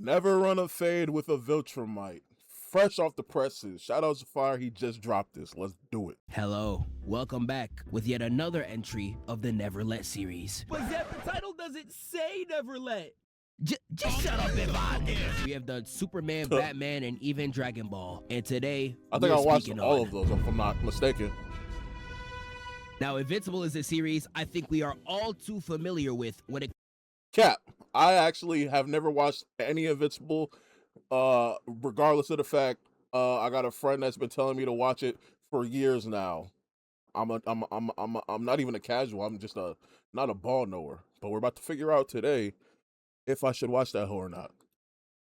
Never run a fade with a Viltrumite. Fresh off the presses. Shout out to Fire, he just dropped this. Let's do it. Hello, welcome back with yet another entry of the Never Let series. But Ceph, the title doesn't say Never Let. Just shut up and vibe. We have done Superman, Batman, and even Dragon Ball. And today, I think I watched all of those, if I'm not mistaken. Now, Invincible is a series I think we are all too familiar with when it... Cap, I actually have never watched any Invincible, regardless of the fact I got a friend that's been telling me to watch it for years now. I'm not even a casual. I'm just not a ball knower. But we're about to figure out today if I should watch that or not.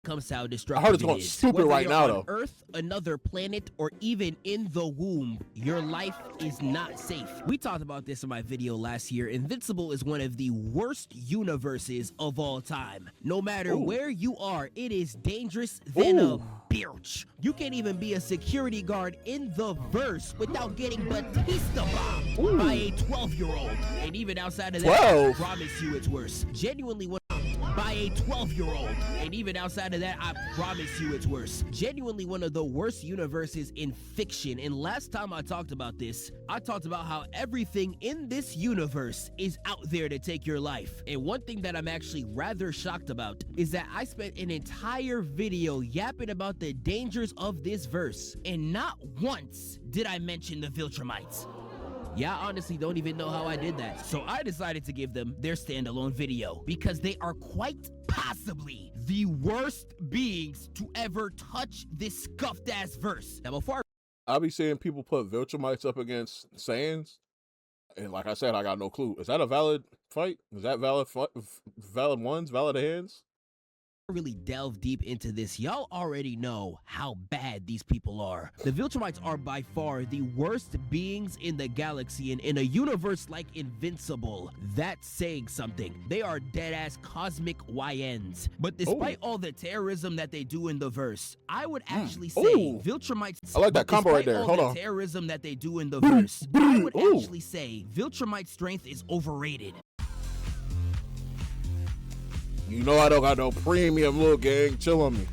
Comes how destructive I heard it's going stupid right now, though. Earth, another planet, or even in the womb, your life is not safe. We talked about this in my video last year. Invincible is one of the worst universes of all time. No matter where you are, it is dangerous than a bitch. You can't even be a security guard in the verse without getting Batista bombed by a 12-year-old. And even outside of that, I promise you it's worse. Genuinely one by a 12-year-old. And even outside of that, I promise you it's worse. Genuinely one of the worst universes in fiction. And last time I talked about this, I talked about how everything in this universe is out there to take your life. And one thing that I'm actually rather shocked about is that I spent an entire video yapping about the dangers of this verse. And not once did I mention the Viltrumites. Yeah, I honestly don't even know how I did that. So I decided to give them their standalone video because they are quite possibly the worst beings to ever touch this scuffed ass verse. Now before I'll be seeing people put Viltrumites up against Saiyans, and like I said, I got no clue. Is that a valid fight? Is that valid ones, valid hands? really delve deep into this, y'all already know how bad these people are. The Viltrumites are by far the worst beings in the galaxy, and in a universe like Invincible, that's saying something. They are dead-ass cosmic YNs. But despite all the terrorism that they do in the verse, I would actually say Viltrumites... I like that combo right there. Hold on. The terrorism that they do in the verse, I would actually say Viltrumite strength is overrated. You know I don't got no premium, little gang. Chill on me.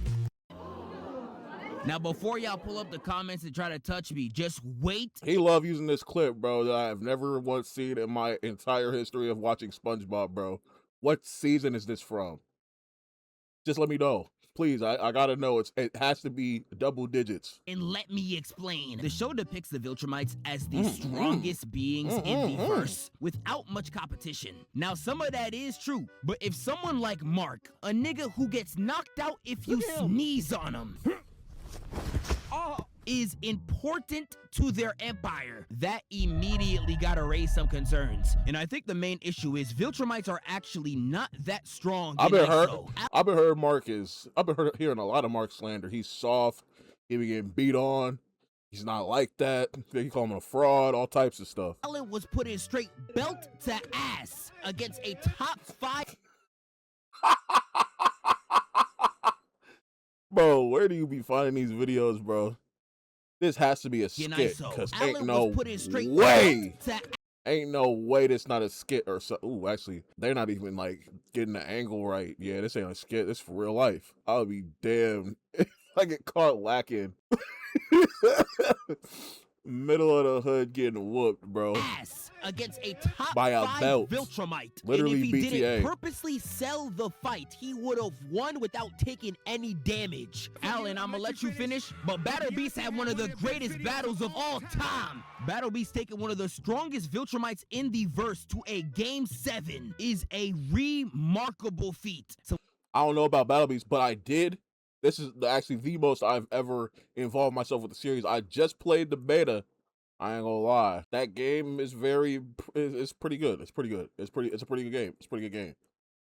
Now, before y'all pull up the comments and try to touch me, just wait. He love using this clip, bro, that I have never once seen in my entire history of watching SpongeBob, bro. What season is this from? Just let me know. Please, I gotta know. It has to be double digits. And let me explain. The show depicts the Viltrumites as the strongest beings in the verse without much competition. Now, some of that is true, but if someone like Mark, a nigga who gets knocked out if you sneeze on him, is important to their empire, that immediately gotta raise some concerns. And I think the main issue is Viltrumites are actually not that strong. I've been hearing a lot of Mark slander. He's soft, he be getting beat on, he's not like that. They call him a fraud, all types of stuff. Allen was put in straight belt to ass against a top 5. Bro, where do you be finding these videos, bro? This has to be a skit, because ain't no way. Ain't no way this not a skit or so. Ooh, actually, they're not even like getting the angle right. Yeah, this ain't a skit. This for real life. I'll be damned if I get caught lacking. Middle of the hood getting whooped, bro. Ass against a top by a 5 belt. Viltrumite. Literally and if he BTA. Didn't purposely sell the fight, he would have won without taking any damage. Alan, I'm gonna let you finish, but Battle Beast had one of the greatest battles of all time. Battle Beast taking one of the strongest Viltrumites in the verse to a Game 7 is a remarkable feat. So I don't know about Battle Beast, but I did. This is actually the most I've ever involved myself with the series. I just played the beta. I ain't gonna lie. That game is it's pretty good. It's pretty good. It's a pretty good game. It's a pretty good game.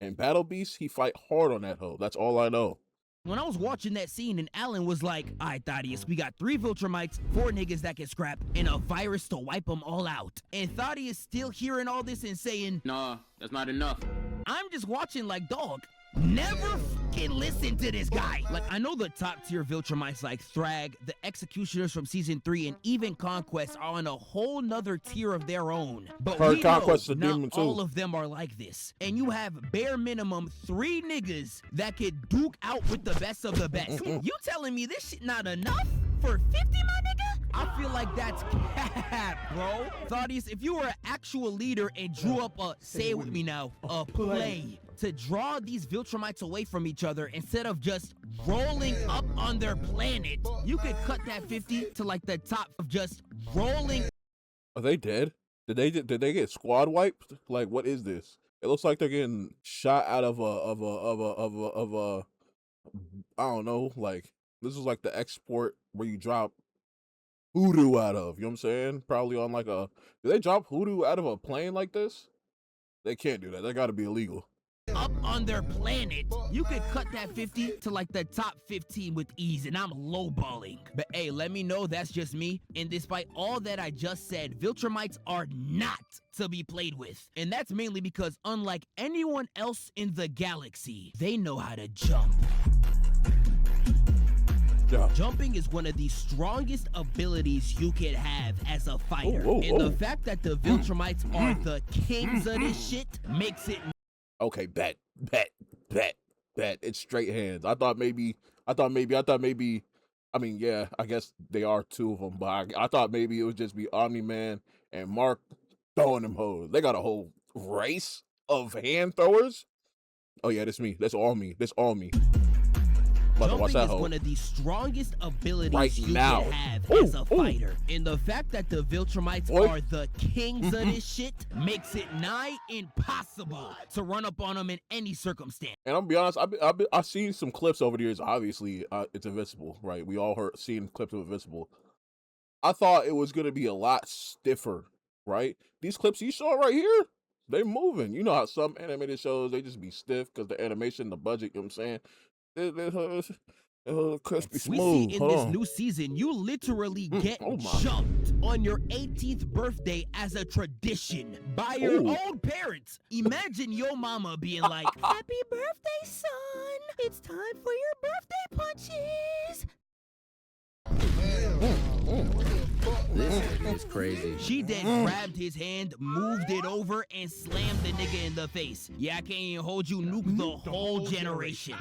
And Battle Beast, he fight hard on that hoe. That's all I know. When I was watching that scene and Alan was like, all right, Thaddeus, we got 3 Viltrumites, 4 niggas that can scrap, and a virus to wipe them all out. And Thaddeus still hearing all this and saying, nah, that's not enough. I'm just watching like, dog, never fucking listen to this guy. Like, I know the top tier Viltrumites like Thrag, the Executioners from Season 3, and even Conquest are on a whole nother tier of their own. But Heard we Conquest is know a not demon, too. all of them are like this. And you have bare minimum 3 niggas that could duke out with the best of the best. You telling me this shit not enough? For 50, my nigga? I feel like that's cap, bro. Thaddeus, if you were an actual leader and drew up a, say it with me now, a play to draw these Viltrumites away from each other instead of just rolling up on their planet, you could cut that 50 to like the top of just rolling. Are they dead? Did they get squad wiped? Like, what is this? It looks like they're getting shot out of a I don't know, like, this is like the export where you drop hoodoo out of, you know what I'm saying? Probably on like a, do they drop hoodoo out of a plane like this? They can't do that. That gotta be illegal. Up on their planet, you could cut that 50 to like the top 15 with ease, and I'm lowballing. But hey, let me know that's just me. And despite all that I just said, Viltrumites are not to be played with. And that's mainly because unlike anyone else in the galaxy, they know how to jump. Yeah. Jumping is one of the strongest abilities you can have as a fighter. And the fact that the Viltrumites are the kings of this shit makes it. Okay, bet. It's straight hands. I thought maybe, I mean, yeah, I guess they are 2 of them, but I thought maybe it would just be Omni-Man and Mark throwing them hoes. They got a whole race of hand throwers. Oh yeah, that's me. That's all me. Jumping is one of the strongest abilities right you now. can have as a fighter. And the fact that the Viltrumites are the kings of this shit makes it nigh impossible to run up on them in any circumstance. And I'm gonna be honest, I've seen some clips over the years. Obviously, it's Invincible, right? We all seen clips of Invincible. I thought it was gonna be a lot stiffer, right? These clips you saw right here, they moving. You know how some animated shows, they just be stiff because the animation, the budget, you know what I'm saying? Crispy smooth. We see in this new season, you literally get jumped on your 18th birthday as a tradition by your own parents. Imagine your mama being like, "Happy birthday, son. It's time for your birthday punches." This nigga is crazy. She then grabbed his hand, moved it over, and slammed the nigga in the face. Yeah, I can't even hold you, nuke the whole generation.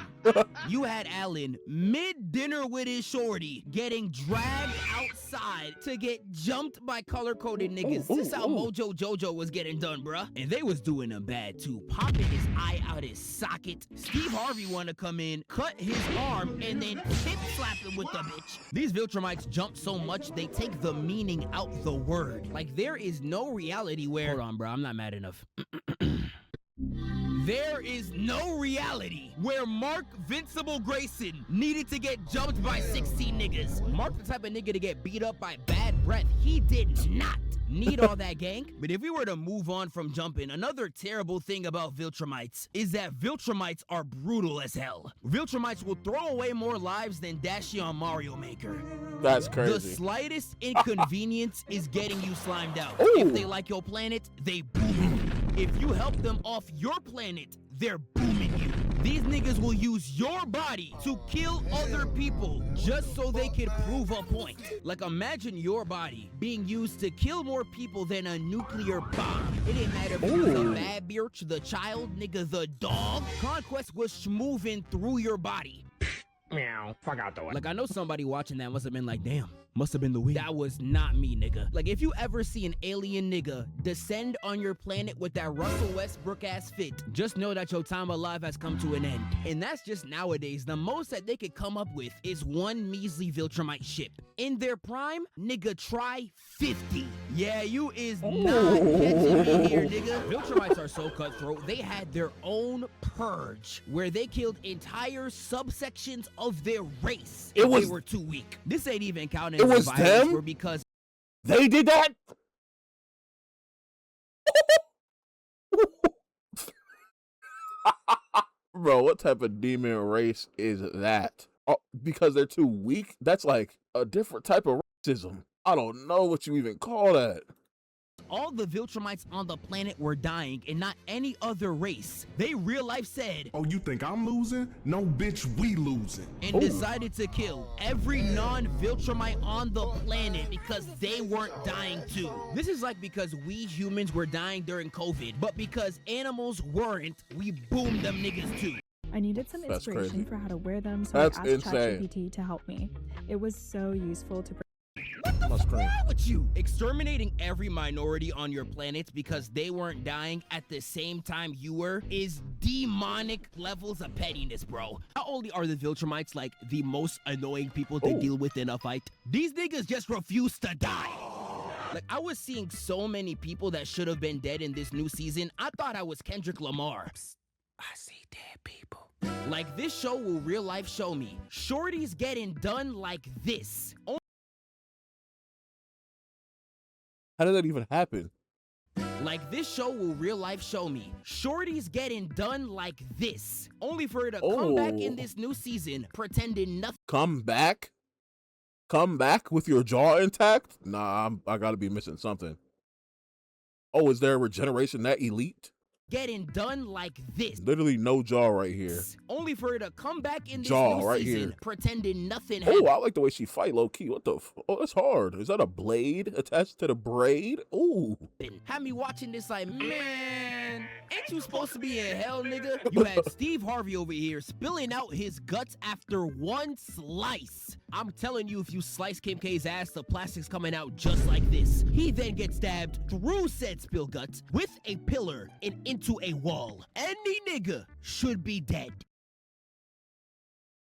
You had Alan mid-dinner with his shorty getting dragged outside to get jumped by color-coded niggas. This is how Mojo Jojo was getting done, bruh. And they was doing him bad too, popping his eye out his socket. Steve Harvey wanted to come in, cut his arm, and then hip slap him with the bitch. These Viltrumites jump so much they take the meaning out the word. Like, there is no reality where— Hold on, bro, I'm not mad enough. There is no reality where Mark Vincible Grayson needed to get jumped by 16 niggas. Mark the type of nigga to get beat up by bad breath. He did not need all that, gang. But if we were to move on from jumping, another terrible thing about Viltrumites is that Viltrumites are brutal as hell. Viltrumites will throw away more lives than Dashi on Mario Maker. That's crazy. The slightest inconvenience is getting you slimed out. If they like your planet, they boom you. If you help them off your planet, they're booming you. These niggas will use your body to kill other people just so they can prove a point. Like, imagine your body being used to kill more people than a nuclear bomb. It didn't matter if it was the bad bitch, the child, nigga, the dog. Conquest was schmooving through your body. Meow. Fuck out the way. Like, I know somebody watching that must have been like, damn, must have been the weed. That was not me, nigga. Like, if you ever see an alien nigga descend on your planet with that Russell Westbrook ass fit, just know that your time alive has come to an end. And that's just nowadays. The most that they could come up with is one measly Viltrumite ship. In their prime, nigga, try 50. Yeah, you is not catching me here, nigga. Viltrumites are so cutthroat, they had their own purge where they killed entire subsections of their race if they were too weak. This ain't even counting. It was them? Because they did that? Bro, what type of demon race is that? Oh, because they're too weak? That's like a different type of racism. I don't know what you even call that. all the Viltrumites on the planet were dying and not any other race, they real life said, "Oh, you think I'm losing? No, bitch, we losing." And decided to kill every non-Viltrumite on the planet because they weren't dying too. This is like because we humans were dying during COVID, but because animals weren't, we boomed them niggas too. I needed some That's inspiration crazy. for how to wear them, so That's I asked insane. ChatGPT to help me. It was so useful to My screen. With you exterminating every minority on your planet because they weren't dying at the same time you were is demonic levels of pettiness, bro. Not only are the Viltrumites like the most annoying people to deal with in a fight, these niggas just refuse to die. Like, I was seeing so many people that should have been dead in this new season. I thought I was Kendrick Lamar. Psst, I see dead people. Like, this show will real life show me shorties getting done like this. How did that even happen? Like, this show will real life show me shorties getting done like this, only for her to come back in this new season pretending nothing. Come back? Come back with your jaw intact? Nah, I gotta be missing something. Oh, is there a regeneration that elite? Getting done like this. Literally no jaw right here. Only for her to come back in this Jaw new right season here. pretending nothing happened. Oh, I like the way she fight low key. What the? Oh, that's hard. Is that a blade attached to the braid? Ooh. Had me watching this like, man, ain't you supposed to be in hell, nigga? You had Steve Harvey over here spilling out his guts after one slice. I'm telling you, if you slice Kim K's ass, the plastic's coming out just like this. He then gets stabbed through said spill guts with a pillar and into a wall. Any nigga should be dead.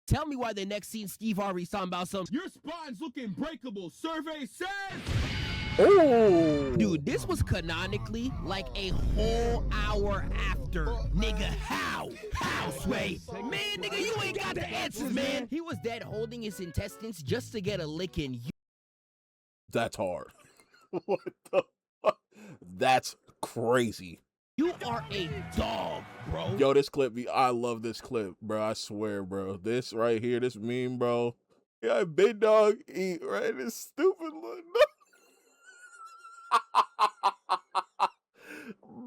Tell me why the next scene Steve Harvey's talking about some "your spine's looking breakable, survey says." Oh, Dude, this was canonically like a whole hour after. Nigga, how? How, Sway? Man, nigga, you ain't got the answers, man. He was dead holding his intestines just to get a lick in. that's hard. What the fuck? That's crazy. You are a dog, bro. Yo, this clip, I love this clip, bro. I swear, bro. This right here, this meme, bro. Yeah, big dog eat, right? This stupid little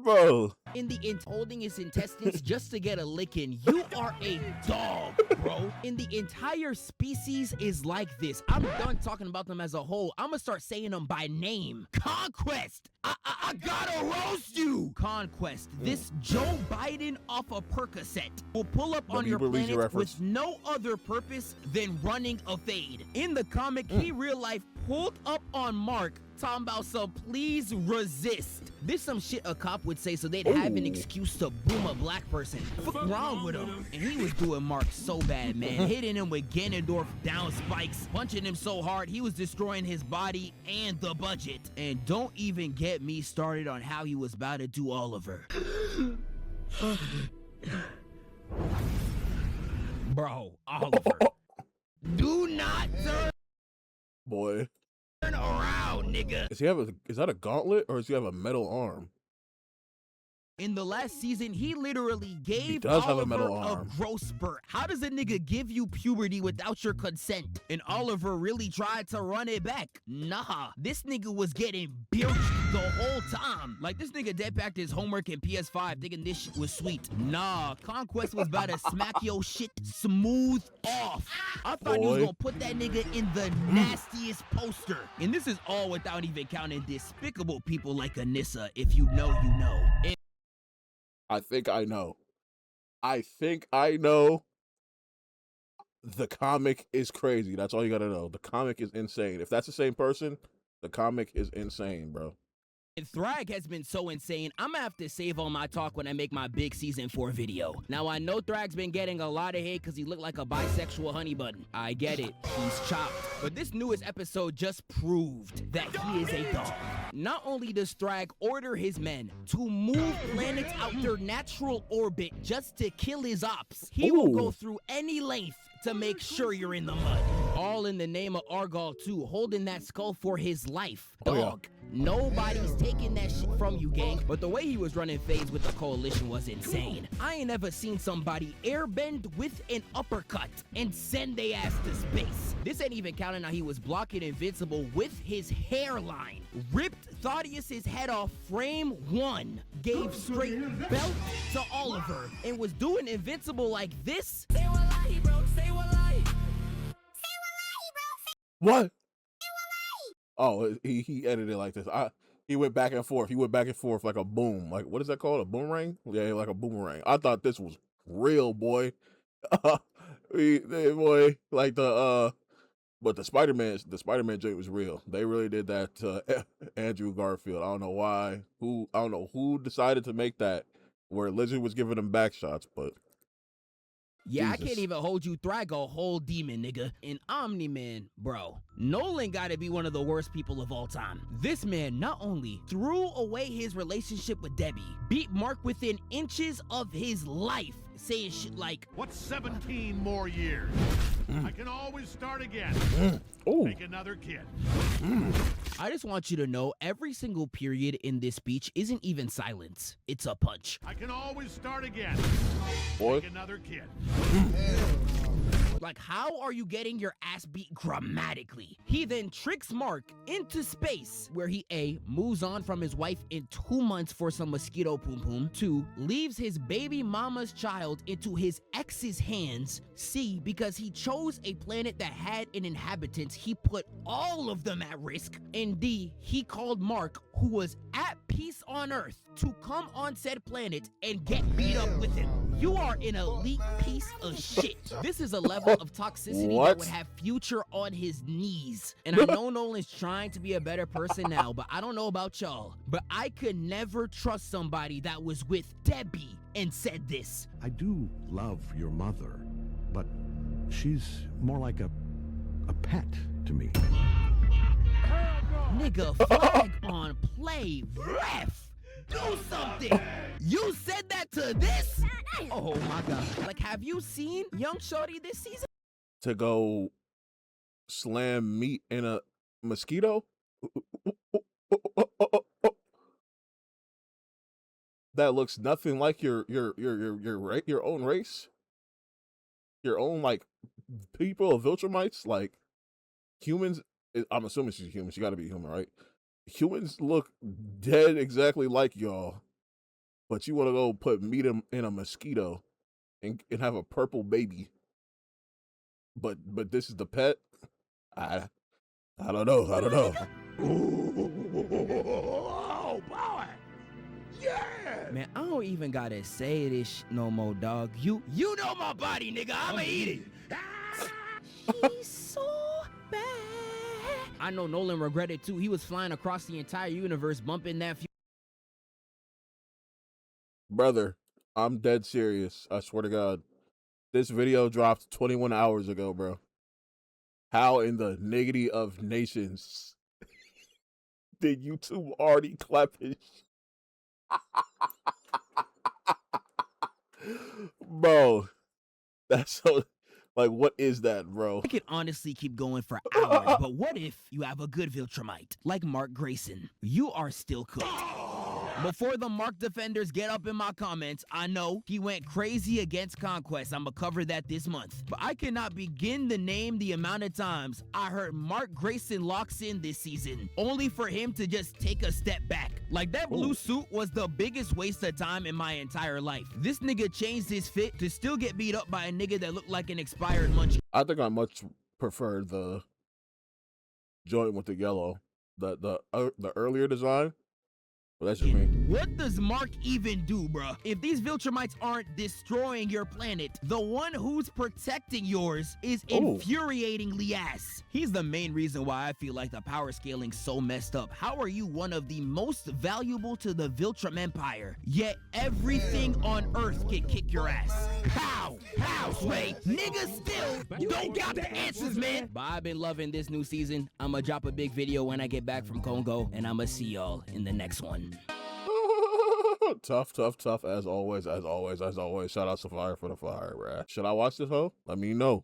bro. In the holding his intestines just to get a lick in. You are a dog, bro. In the entire species is like this. I'm done talking about them as a whole. I'm gonna start saying them by name. Conquest. I gotta roast you. Conquest. This Joe Biden off a Percocet will pull up on your Bieber planet reference. with no other purpose than running a fade. In the comic, he real life pulled up on Mark talking about some please resist. This some shit a cop would say so they'd have an excuse to boom a black person. Fuck wrong with him? And he was doing Mark so bad, man. Hitting him with Ganondorf down spikes, punching him so hard he was destroying his body and the budget. And don't even get me started on how he was about to do Oliver. Bro, Oliver. Do not turn Boy. around, nigga. Is that a gauntlet or does he have a metal arm? In the last season, he literally gave does have a Oliver metal a arm. growth spurt. How does a nigga give you puberty without your consent? And Oliver really tried to run it back. Nah, this nigga was getting bilched the whole time. Like, this nigga deadpacked his homework in PS5 thinking this shit was sweet. Nah, Conquest was about to smack your shit smooth off. I thought he was Boy. gonna put that nigga in the nastiest poster. And this is all without even counting despicable people like Anissa. If you know, you know. And I think I know. The comic is crazy. That's all you gotta know. The comic is insane. If that's the same person, the comic is insane, bro. Thrag has been so insane, I'm gonna have to save all my talk when I make my big season 4 video. Now, I know Thrag's been getting a lot of hate because he looked like a bisexual honey bun. I get it, he's chopped. But this newest episode just proved that he is a dog. Not only does Thrag order his men to move planets out their natural orbit just to kill his ops, he will Ooh. go through any length to make sure you're in the mud. All in the name of Argyle too, holding that skull for his life. Oh, yeah. Dog, nobody's taking that shit from you, gang. But the way he was running phase with the coalition was insane. I ain't never seen somebody airbend with an uppercut and send they ass to space. This ain't even counting how he was blocking Invincible with his hairline. Ripped Thaddeus's head off frame 1, gave straight belt to Oliver, and was doing Invincible like this. Say wallahi, bro. Say wallahi. What? Oh, he edited it like this. He went back and forth. He went back and forth like a boom. Like, what is that called? A boomerang? Yeah, like a boomerang. I thought this was real, boy. Boy, like but the Spider-Man joke was real. They really did that to Andrew Garfield. I don't know why. I don't know who decided to make that where Lizard was giving him back shots, but yeah, Jesus. I can't even hold you Thrago, whole demon, nigga. And Omni-Man, bro. Nolan gotta be one of the worst people of all time. This man not only threw away his relationship with Debbie, beat Mark within inches of his life, saying shit like, what's 17 more years? I can always start again. Oh, Make another kid. I just want you to know every single period in this speech isn't even silence. It's a punch. I can always start again. boy. Make another kid. Like, how are you getting your ass beat grammatically? He then tricks Mark into space, where he A, moves on from his wife in 2 months for some mosquito poom poom, 2, leaves his baby mama's child into his ex's hands, C, because he chose a planet that had an inhabitant, he put all of them at risk, and D, he called Mark, who was at peace on Earth, to come on said planet and get beat up with him. You are an elite piece of shit. This is a level of toxicity What? that would have Future on his knees. And I know Nolan's trying to be a better person now, but I don't know about y'all. But I could never trust somebody that was with Debbie and said this. I do love your mother, but she's more like a pet to me. Nigga, flag on play, ref. Do something. You said that to this? Oh my God. Like, have you seen Young Shorty this season? To go slam meat in a mosquito? That looks nothing like your own race. Your own, like, people of Viltrumites, like humans. I'm assuming she's human. She got to be human, right? Humans look dead exactly like y'all, but you want to go put meat in a mosquito and have a purple baby. But this is the pet. I don't know. I don't know. Oh, boy! Yeah! Man, I don't even gotta say this no more, dog. You know my body, nigga. I'ma eat it. She's so bad. I know Nolan regretted too. He was flying across the entire universe, bumping that. Brother, I'm dead serious. I swear to God. This video dropped 21 hours ago, bro. How in the niggity of nations did YouTube already clap his Bro, that's so, like, what is that, bro? I could honestly keep going for hours, but what if you have a good Viltrumite, like Mark Grayson? You are still cooked. Before the Mark defenders get up in my comments, I know he went crazy against Conquest. I'ma cover that this month. But I cannot begin to name the amount of times I heard Mark Grayson locks in this season, only for him to just take a step back. Like, that blue suit was the biggest waste of time in my entire life. This nigga changed his fit to still get beat up by a nigga that looked like an expired munchie. I think I much prefer the joint with the yellow, the earlier design. Well, that's just me. What does Mark even do, bruh? If these Viltrumites aren't destroying your planet, the one who's protecting yours is infuriatingly ass. He's the main reason why I feel like the power scaling's so messed up. How are you one of the most valuable to the Viltrum Empire, yet everything on Earth can kick your ass? Pow! Pow, Sway! Niggas still, you don't got the answers, man! But I've been loving this new season. I'ma drop a big video when I get back from Congo, and I'ma see y'all in the next one. Tough, as always. Shout out to Fire for the fire, bruh. Should I watch this, hoe? Let me know.